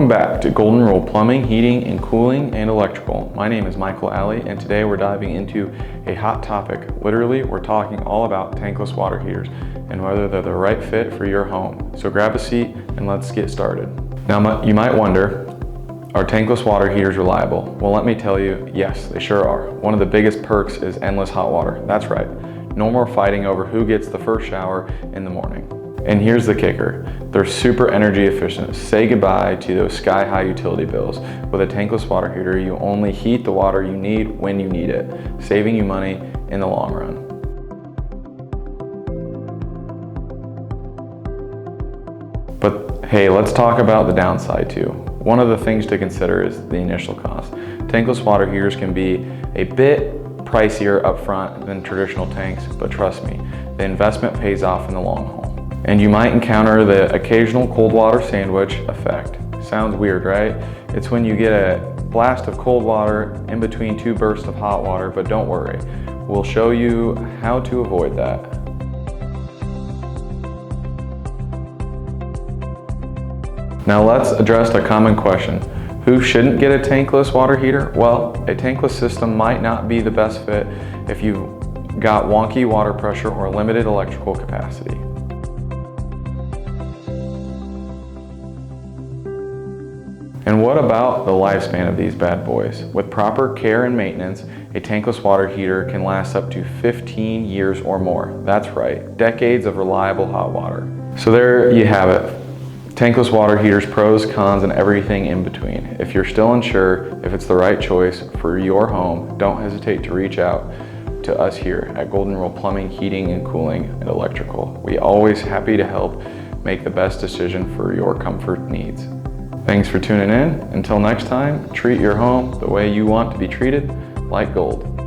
Welcome back to Golden Rule Plumbing, Heating and Cooling and Electrical. My name is Michael Allie, and today we're diving into a hot topic. Literally, we're talking all about tankless water heaters and whether they're the right fit for your home. So grab a seat and let's get started. Now you might wonder, are tankless water heaters reliable? Well, let me tell you, yes, they sure are. One of the biggest perks is endless hot water. That's right. No more fighting over who gets the first shower in the morning. And here's the kicker, they're super energy efficient. Say goodbye to those sky-high utility bills. With a tankless water heater, you only heat the water you need when you need it, saving you money in the long run. But hey, let's talk about the downside too. One of the things to consider is the initial cost. Tankless water heaters can be a bit pricier upfront than traditional tanks, but trust me, the investment pays off in the long haul. And you might encounter the occasional cold water sandwich effect. Sounds weird, right? It's when you get a blast of cold water in between two bursts of hot water, but don't worry. We'll show you how to avoid that. Now let's address a common question. Who shouldn't get a tankless water heater? Well, a tankless system might not be the best fit if you've got wonky water pressure or limited electrical capacity. And what about the lifespan of these bad boys? With proper care and maintenance, a tankless water heater can last up to 15 years or more. That's right, decades of reliable hot water. So there you have it. Tankless water heaters, pros, cons, and everything in between. If you're still unsure if it's the right choice for your home, don't hesitate to reach out to us here at Golden Rule Plumbing, Heating and Cooling and Electrical. We're always happy to help make the best decision for your comfort needs. Thanks for tuning in. Until next time, treat your home the way you want to be treated, like gold.